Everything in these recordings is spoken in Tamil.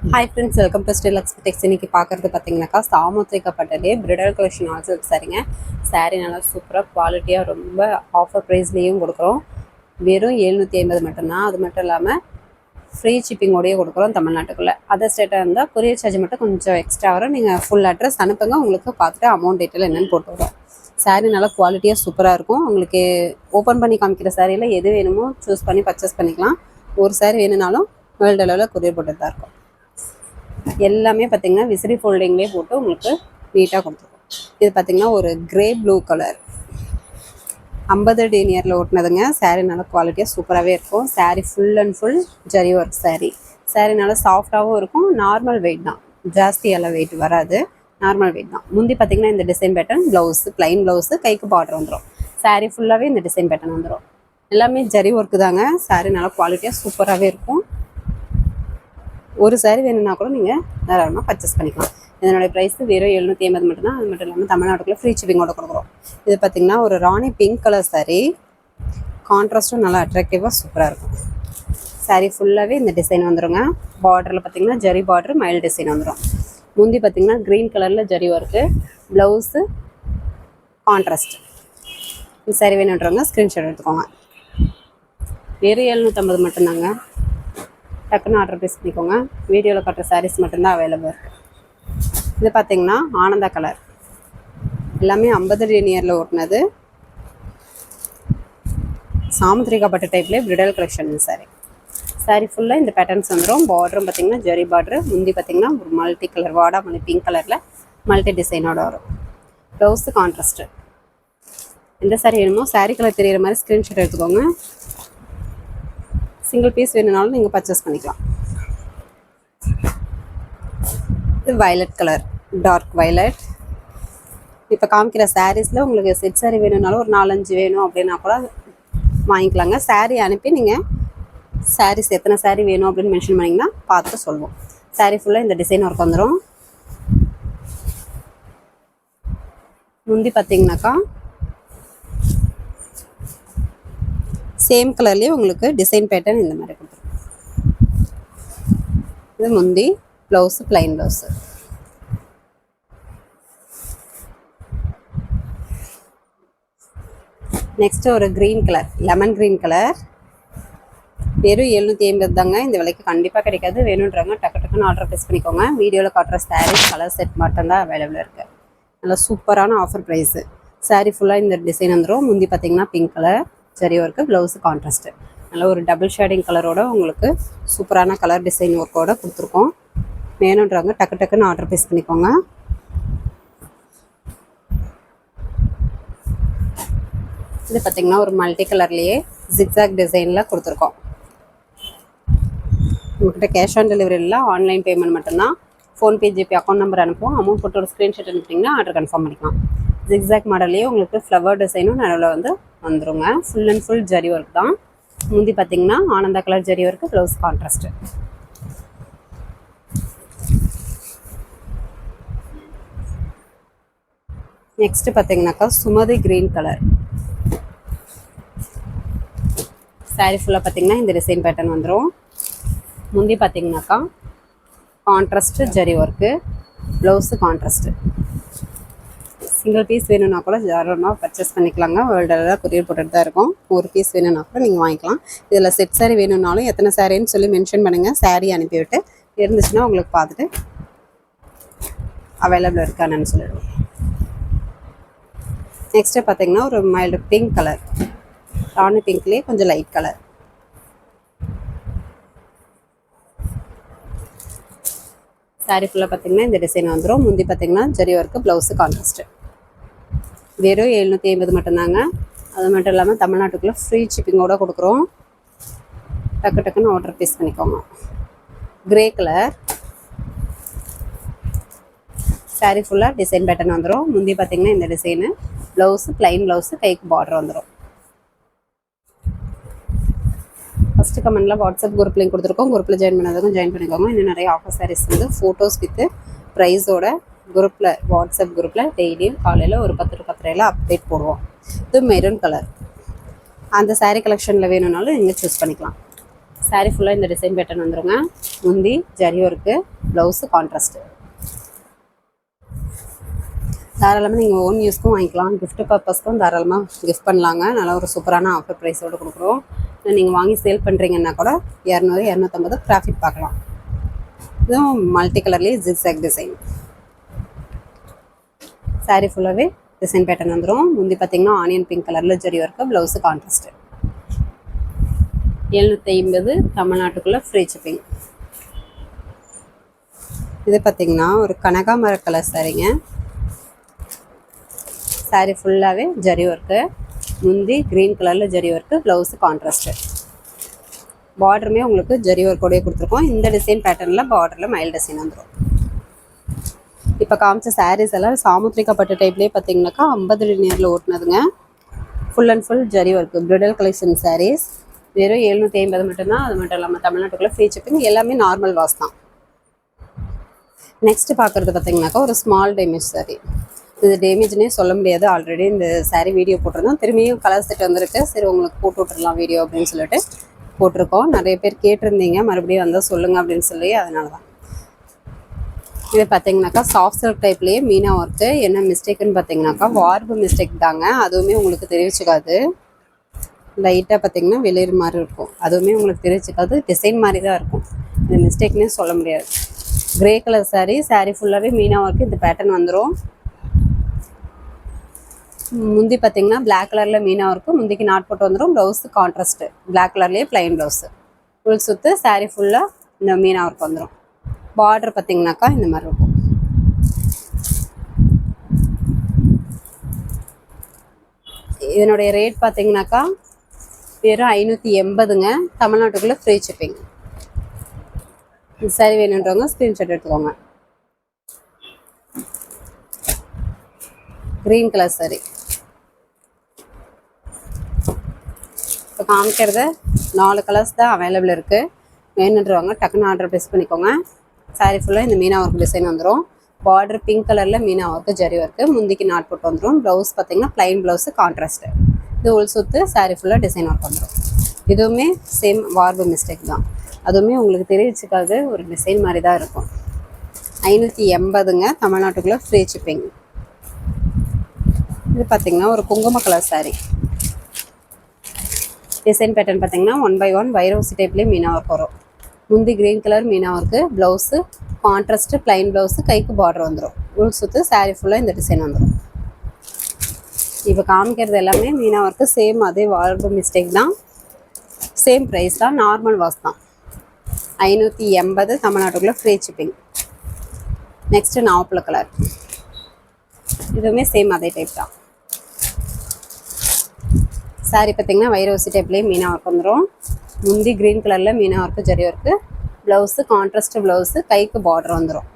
Hi friends, welcome to Still Expectex. இன்னைக்கு பார்க்குறது பார்த்தீங்கன்னாக்கா சாமுத்திரிக்கப்பட்டதே பிரிடல் கலெக்ஷன் ஆல்சோ சரிங்க. சாரீ நல்லா சூப்பராக குவாலிட்டியாக ரொம்ப ஆஃபர் ப்ரைஸ்லேயும் கொடுக்குறோம். வெறும் 750 மட்டும்தான். அது மட்டும் இல்லாமல் ஃப்ரீ ஷிப்பிங்கோடையே கொடுக்குறோம் தமிழ்நாட்டுக்குள்ளே. அதர் ஸ்டேட்டாக இருந்தால் கொரியர் சார்ஜ் மட்டும் கொஞ்சம் எக்ஸ்ட்ரா வரும். நீங்கள் ஃபுல் அட்ரஸ் அனுப்புங்க, உங்களுக்கு பார்த்துட்டு அமௌண்ட் டீட்டெயில் என்னென்னு போட்டு வரும். சாரீ நல்லா குவாலிட்டியாக சூப்பராக இருக்கும். உங்களுக்கு ஓப்பன் பண்ணி காமிக்கிற சாரியில் எது வேணுமோ சூஸ் பண்ணி பர்ச்சேஸ் பண்ணிக்கலாம். ஒரு சாரீ வேணும்னாலும் வேர்ல்டு அளவில் கொரியர் போட்டு தான் இருக்கும். எல்லாமே பார்த்தீங்கன்னா விசிறி ஃபோல்டிங்லேயே போட்டு உங்களுக்கு நீட்டாக கொடுத்துருக்கோம். இது பார்த்தீங்கன்னா ஒரு கிரே ப்ளூ கலர் 50 டீனியரில் ஓட்டினதுங்க. சாரீ நல்லா குவாலிட்டியாக சூப்பராகவே இருக்கும். Sari full and full zari work sari. Sari நல்லா சாஃப்டாகவும் இருக்கும். நார்மல் வெயிட் தான், ஜாஸ்தியெல்லாம் வெயிட் வராது, நார்மல் வெயிட் தான். முந்தி பார்த்தீங்கன்னா இந்த design pattern, blouse plain blouse, கைக்கு பார்டர் வந்துடும். சாரீ ஃபுல்லாகவே இந்த டிசைன் பேட்டர்ன் வந்துடும். எல்லாமே ஜரி ஒர்க்கு தாங்க. சாரீ நல்லா குவாலிட்டியாக சூப்பராகவே இருக்கும். ஒரு சாரீ வேணும்னா கூட நீங்கள் தாராளமாக பர்ச்சேஸ் பண்ணிக்கலாம். இதனுடைய ப்ரைஸ் வெறும் 750 மட்டும்தான். அது மட்டும் இல்லாமல் தமிழ்நாட்டுக்குள்ளே ஃப்ரீ ஷிப்பிங்கோட கொடுக்குறோம். இது பார்த்திங்கன்னா ஒரு ராணி பிங்க் கலர் சாரீ. கான்ட்ராஸ்ட்டும் நல்லா அட்ராக்டிவாக சூப்பராக இருக்கும். சாரீ ஃபுல்லாகவே இந்த டிசைன் வந்துடுங்க. பார்டரில் பார்த்திங்கன்னா ஜரி பார்டர் மைல் டிசைன் வந்துடும். முந்தி பார்த்திங்கன்னா க்ரீன் கலரில் ஜரி ஒர்க்கு, ப்ளவுஸு கான்ட்ராஸ்ட். இந்த சாரீ வேணுன்றவங்க ஸ்க்ரீன்ஷாட் எடுத்துக்கோங்க. வெறும் 750 மட்டும்தாங்க. டக்குன்னு ஆர்டர் ப்ளேஸ் பண்ணிக்கோங்க. வீடியோவில் காட்டுற சாரீஸ் மட்டும்தான் அவைலபிள் இருக்குது. இது பார்த்தீங்கன்னா ஆனந்தா கலர், எல்லாமே 50 டீனியரில் ஓட்டினது. சாமுத்திரிக்கப்பட்ட டைப்லேயே பிரிடல் கலெக்ஷன் சாரீ. சாரீ ஃபுல்லாக இந்த பேட்டர்ன்ஸ் வந்துடும். பார்டரும் பார்த்திங்கன்னா ஜரி பார்டரு. முந்தி பார்த்திங்கன்னா ஒரு மல்டி கலர் வாடாமல்லி பிங்க் கலரில் மல்டி டிசைனோட வரும். Blouse contrast. எந்த சாரீ வேணுமோ சாரீ கலர் தெரிகிற மாதிரி ஸ்க்ரீன்ஷாட் எடுத்துக்கோங்க. சிங்கிள் பீஸ் வேணும்னாலும் நீங்கள் பர்ச்சேஸ் பண்ணிக்கலாம். இது வயலட் கலர், டார்க் வயலட். இப்போ காமிக்கிற சாரீஸில் உங்களுக்கு செட் சாரீ வேணும்னாலும் ஒரு 4-5 வேணும் அப்படின்னா கூட வாங்கிக்கலாங்க. சாரீ அனுப்பி நீங்கள் சாரீஸ் எத்தனை சாரீ வேணும் அப்படின்னு மென்ஷன் பண்ணிங்கன்னா பார்த்து சொல்லுவோம். சாரீ ஃபுல்லாக இந்த டிசைன் ஒர்க் வந்துடும். முந்தி பார்த்தீங்கன்னாக்கா சேம் கலர்லேயே உங்களுக்கு டிசைன் பேட்டர்ன் இந்த மாதிரி கொடுத்துருக்கோம். இது முந்தி, ப்ளவுஸு ப்ளைன் ப்ளவுஸு. நெக்ஸ்ட்டு ஒரு green colour, lemon green colour. வெறும் 750 தாங்க. இந்த விலைக்கு கண்டிப்பாக கிடைக்காது. வேணுன்றவங்க டக்குன்னு ஆர்டர் ப்ளேஸ் பண்ணிக்கோங்க. வீடியோவில் காட்டுற சாரீ கலர் செட் மட்டும்தான் அவைலபிளாக இருக்குது. நல்லா சூப்பரான ஆஃபர் ப்ரைஸு. சாரீ ஃபுல்லாக இந்த டிசைன் வந்துடும். முந்தி பார்த்திங்கன்னா pink colour zari work, blouse contrast. நல்லா ஒரு டபுள் ஷேடிங் கலரோட உங்களுக்கு சூப்பரான கலர் டிசைன் ஒர்க்கோடு கொடுத்துருக்கோம். வேணுன்றவங்க டக்குன்னு ஆர்டர் ப்ளேஸ் பண்ணிக்கோங்க. இது பார்த்திங்கன்னா ஒரு மல்டி கலர்லேயே ஜிக்ஸாக் டிசைனில் கொடுத்துருக்கோம். உங்கள்கிட்ட கேஷ் ஆன் டெலிவரி இல்லை, ஆன்லைன் பேமெண்ட் மட்டும்தான். ஃபோன்பே, ஜிபே அக்கௌண்ட் நம்பர் அனுப்புவோம். அமௌண்ட் போட்டு ஒரு ஸ்க்ரீன்ஷாட் அனுப்பிட்டிங்கன்னா ஆர்டர் கன்ஃபார்ம் பண்ணிக்கலாம். ஜிக்ஸாக் மாடல்லையே உங்களுக்கு ஃப்ளவர் டிசைனும் நடுவில் வந்துருங்க. Full and full zari work தான். முந்தி பார்த்தீங்கன்னா Ananda colour zari work, blouse contrast. Next பார்த்தீங்கன்னாக்கா சுமதி க்ரீன் கலர். சாரீ ஃபுல்லாக பார்த்தீங்கன்னா இந்த டிசைன் பேட்டர்ன் வந்துடும். முந்தி பார்த்தீங்கன்னாக்கா contrast zari work, blouse contrast. Single piece வேணும்னா கூட தாராளமாக பர்ச்சேஸ் பண்ணிக்கலாங்க. வேர்ல்டு அளவில் கொரியர் போட்டுட்டு தான் இருக்கும். ஒரு பீஸ் வேணும்னா கூட நீங்கள் வாங்கிக்கலாம். இதில் செட் சாரீ வேணும்னாலும் எத்தனை சாரின்னு சொல்லி மென்ஷன் பண்ணுங்கள். சாரீ அனுப்பிவிட்டு இருந்துச்சுன்னா உங்களுக்கு பார்த்துட்டு அவைலபிள் இருக்கானு சொல்லிடுவோம். நெக்ஸ்ட்டு பார்த்தீங்கன்னா ஒரு மைல்டு பிங்க் கலர், ராணி பிங்க்லேயே கொஞ்சம் லைட் கலர். சாரீ ஃபுல்லாக பார்த்தீங்கன்னா இந்த டிசைன் வந்துடும். முந்தி பார்த்தீங்கன்னா ஜரி ஒர்க்கு, ப்ளவுஸு கான்ட்ராஸ்ட்டு. வெறும் 750 மட்டும்தாங்க. அது மட்டும் இல்லாமல் தமிழ்நாட்டுக்குள்ளே ஃப்ரீ ஷிப்பிங்கோடு கொடுக்குறோம். டக்குன்னு ஆர்டர் ப்ளேஸ் பண்ணிக்கோங்க. கிரே கலர் சாரீ ஃபுல்லாக டிசைன் பேட்டர்ன் வந்துடும். முந்தி பார்த்தீங்கன்னா இந்த டிசைனு, ப்ளவுஸு ப்ளைன் ப்ளவுஸு, கைக்கு பார்டர் வந்துடும். ஃபஸ்ட்டு கமெண்டில் வாட்ஸ்அப் குரூப் லிங்க் கொடுத்துருக்கோம். குரூப்பில் ஜாயின் பண்ணாதவங்க ஜாயின் பண்ணிக்கோங்க. இன்னும் நிறைய ஆஃபர் சாரீஸ் ஃபோட்டோஸ் வித்து ப்ரைஸோட குரூப்பில், வாட்ஸ்அப் குரூப்பில் டெய்லியும் காலையில் ஒரு 10 to 10:30 அப்டேட் போடுவோம். இது மெரூன் கலர். அந்த சாரீ கலெக்ஷனில் வேணும்னாலும் நீங்கள் சூஸ் பண்ணிக்கலாம். சாரீ ஃபுல்லாக இந்த டிசைன் பேட்டர்ன் வந்துருங்க. முந்தி ஜரி ஒர்க்கு, ப்ளவுஸு கான்ட்ராஸ்ட்டு. தாராளமாக நீங்கள் ஓன் யூஸ்க்கும் வாங்கிக்கலாம், கிஃப்ட் பர்பஸ்க்கும் தாராளமாக கிஃப்ட் பண்ணலாங்க. நல்லா ஒரு சூப்பரான ஆஃபர் ப்ரைஸோடு கொடுக்குறோம். நீங்கள் வாங்கி சேல் பண்ணுறீங்கன்னா கூட 200 250 ப்ராஃபிட் பார்க்கலாம். இதுவும் மல்டி கலர்லேயே ஜிக்ஸாக் டிசைன். சாரீ ஃபுல்லாகவே டிசைன் பேட்டர்ன் வந்துடும். முந்தி பார்த்தீங்கன்னா ஆனியன் பிங்க் கலரில் ஜரி ஒர்க்கு, ப்ளவுஸு கான்ட்ராஸ்ட்டு. 750 தமிழ்நாட்டுக்குள்ளே ஃப்ரீ ஷிப்பிங். இது பார்த்தீங்கன்னா ஒரு கனகாமர கலர் சாரீங்க. சாரீ ஃபுல்லாகவே ஜரி ஒர்க்கு, முந்தி க்ரீன் கலரில் ஜரி ஒர்க்கு, ப்ளவுஸு கான்ட்ராஸ்ட்டு. பார்டருமே உங்களுக்கு ஜரி ஒர்க்கோடய கொடுத்துருக்கோம். இந்த டிசைன் பேட்டர்னில் பார்டரில் மயில் டிசைன் வந்துடும். இப்போ காமிச்ச சாரீஸ் எல்லாம் சாமுத்திரிகா பட்டு டைப்லேயே பார்த்தீங்கன்னாக்கா 50 லினியரில் ஓட்டுனதுங்க. Full and full zari work bridal collection sarees. வெறும் 750 மட்டும்தான். அது மட்டும் இல்லாமல் தமிழ்நாட்டுக்குள்ளே ஃப்ரீ ஷிப்பிங். எல்லாமே நார்மல் வாஷ் தான். நெக்ஸ்ட்டு பார்க்குறது பார்த்தீங்கன்னாக்கா ஒரு ஸ்மால் டேமேஜ் சாரீ. இது டேமேஜ்னே சொல்ல முடியாது. ஆல்ரெடி இந்த சாரீ வீடியோ போட்டிருந்தோம். திரும்பியும் கலர் செட் வந்திருக்கு. சரி உங்களுக்கு போட்டு விட்டுடலாம் வீடியோ அப்படின்னு சொல்லிட்டு போட்டிருக்கோம். நிறைய பேர் கேட்டிருந்தீங்க, மறுபடியும் வந்தால் சொல்லுங்கள் அப்படின்னு சொல்லி, அதனால தான். இது பார்த்தீங்கன்னாக்கா சாஃப்ட் சில்க் டைப்லேயே மீனா ஒர்க்கு. என்ன மிஸ்டேக்குன்னு பார்த்தீங்கன்னாக்கா வார்பு மிஸ்டேக் தாங்க. அதுவுமே உங்களுக்கு தெரிவிச்சுக்காது. லைட்டாக பார்த்தீங்கன்னா வெளியேறு மாதிரி இருக்கும். அதுவுமே உங்களுக்கு தெரிவிச்சுக்காது. டிசைன் மாதிரி தான் இருக்கும். இது மிஸ்டேக்னே சொல்ல முடியாது. Grey colour sari. சாரீ ஃபுல்லாகவே மீனா ஒர்க்கு. இந்த பேட்டர்ன் வந்துடும். முந்தி பார்த்தீங்கன்னா பிளாக் கலரில் மீனா ஒர்க்கு. முந்திக்கு நாட் போட்டு வந்துடும். ப்ளவுஸு கான்ட்ராஸ்ட்டு பிளாக் கலர்லேயே ப்ளைன் ப்ளவுஸு. ஃபுல் சுற்று சாரீ ஃபுல்லாக இந்த மீனா ஒர்க் வந்துடும். பார்டர் பார்த்தீங்கன்னாக்கா இந்த மாதிரி இருக்கும். இதனுடைய ரேட் பார்த்தீங்கன்னாக்கா வெறும் 580ங்க. தமிழ்நாட்டுக்குள்ளே ஃப்ரீ ஷிப்பிங். சாரி வேணுன்றவங்க ஸ்க்ரீன்ஷாட் எடுத்துக்கோங்க. Green colour sorry. இப்போ காமிக்கிறது 4 கலர்ஸ் தான் அவைலபிள் இருக்குது. வேணுன்றவங்க டக்குன்னு ஆர்டர் ப்ளேஸ் பண்ணிக்கோங்க. சாரீ ஃபுல்லாக இந்த மீனா ஒர்க் டிசைன் வந்துடும். பார்டர் பிங்க் கலரில் மீனா ஒர்க்கு ஜரி ஒர்க்கு. முந்திக்கு நாட் போட்டு வந்துடும். ப்ளவுஸ் பார்த்தீங்கன்னா ப்ளைன் ப்ளவுஸு கான்ட்ராஸ்ட்டு. இது உள் சுற்று சாரீ ஃபுல்லாக டிசைன் ஒர்க் வந்துடும். இதுவுமே சேம் வார்பு மிஸ்டேக் தான். அதுவுமே உங்களுக்கு தெரிவிச்சுக்காது. ஒரு டிசைன் மாதிரி தான் இருக்கும். 580ங்க. தமிழ்நாட்டுக்குள்ளே ஃப்ரீ ஷிப்பிங். இது பார்த்தீங்கன்னா ஒரு குங்கும கலர் சாரீ. டிசைன் பேட்டர்ன் பார்த்தீங்கன்னா 1 by 1 வைரோசி டைப்லேயே மீனா ஒர்க் வரும். முந்தி green colour Meena work, blouse contrast plain blouse, கைக்கு பார்டர் வந்துடும். உள் சுற்று சாரீ ஃபுல்லாக இந்த டிசைன் வந்துடும். இப்போ காமிக்கிறது எல்லாமே மீனா ஒர்க்கு. சேம் அதே வார்பு மிஸ்டேக் தான். சேம் ப்ரைஸ் தான். நார்மல் வாஷ் தான். 580 தமிழ்நாட்டுக்குள்ளே ஃப்ரீ ஷிப்பிங். நெக்ஸ்ட்டு நாவப்பழ கலர். இதுவுமே சேம் அதே டைப் தான். சாரீ பார்த்தீங்கன்னா வைரோசி டைப்லேயே மீனா ஒர்க் வந்துடும். முந்தி க்ரீன் கலரில் meena work zari work, blouse contrast blouse, கைக்கு பார்டர் வந்துடும்.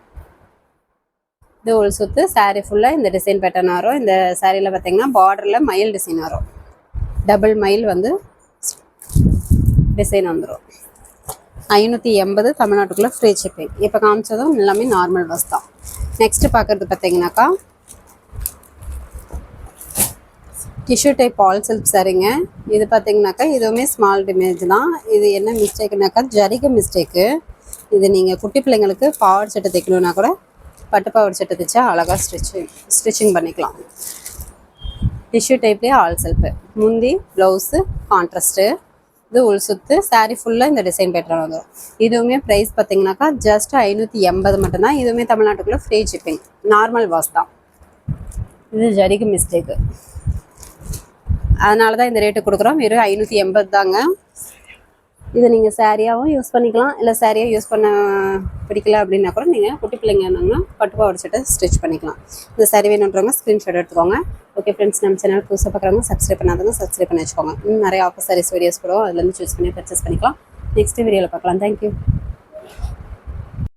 இது உள் சுற்று சாரீ ஃபுல்லாக இந்த டிசைன் பேட்டர்ன் வரும். இந்த சாரியில் பார்த்தீங்கன்னா பார்டரில் மயில் டிசைன் வரும். டபுள் மயில் வந்து டிசைன் வந்துடும். 580 தமிழ்நாட்டுக்குள்ளே ஃப்ரீ ஷிப்பிங். இப்போ காமிச்சதும் எல்லாமே நார்மல் பஸ் தான். நெக்ஸ்ட்டு பார்க்குறது பார்த்தீங்கன்னாக்கா டிஷ்யூ டைப் ஆல் சில்க் சாரீங்க. இது பார்த்தீங்கன்னாக்கா இதுவுமே ஸ்மால் டேமேஜ் தான். இது என்ன மிஸ்டேக்குனாக்கா ஜரிகை மிஸ்டேக்கு. இது நீங்கள் குட்டி பிள்ளைங்களுக்கு பாவாடை சட்டை தைக்கணுன்னா கூட பட்டு பாவாடை சட்டை தைச்சா அழகாக ஸ்டிச்சிங் பண்ணிக்கலாம். டிஷ்யூ டைப்லேயே ஆல் சில்க்கு. முந்தி ப்ளவுஸு கான்ட்ராஸ்ட்டு. இது உள் சுற்று சாரீ ஃபுல்லாக இந்த டிசைன் பேட்டர்ன் வந்துடும். இதுவுமே ப்ரைஸ் பார்த்தீங்கன்னாக்கா ஜஸ்ட் 580 மட்டும்தான். இதுவுமே தமிழ்நாட்டுக்குள்ளே ஃப்ரீ ஷிப்பிங். நார்மல் வாஷ் தான். இது ஜரிகை மிஸ்டேக்கு. அதனால தான் இந்த ரேட்டு கொடுக்குறோம். வெறும் 580 தாங்க. இதை நீங்கள் சாரியாகவும் யூஸ் பண்ணிக்கலாம். இல்லை சாரியாக யூஸ் பண்ண பிடிக்கல அப்படின்னா கூட நீங்கள் குட்டி பிள்ளைங்க இருந்தாங்கன்னா பட்டு பாவாடை சட்டை ஸ்டிச் பண்ணிக்கலாம். இந்த சாரி வேணுன்றவங்க ஸ்க்ரீன்ஷாட் எடுத்துக்கோங்க. ஓகே ஃப்ரெண்ட்ஸ், நம்ம சேனல் புதுசாக பார்க்குறவங்க சப்ஸ்கிரைப் பண்ணாதவங்க சப்ஸ்கிரைப் பண்ணி வச்சுக்கோங்க. இன்னும் நிறைய ஆஃபர் சாரீஸ் வீடியோஸ் கூட அதுலேருந்து சூஸ் பண்ணி பர்ச்சேஸ் பண்ணிக்கலாம். நெக்ஸ்ட் வீடியோவில் பார்க்கலாம். தேங்க்யூ.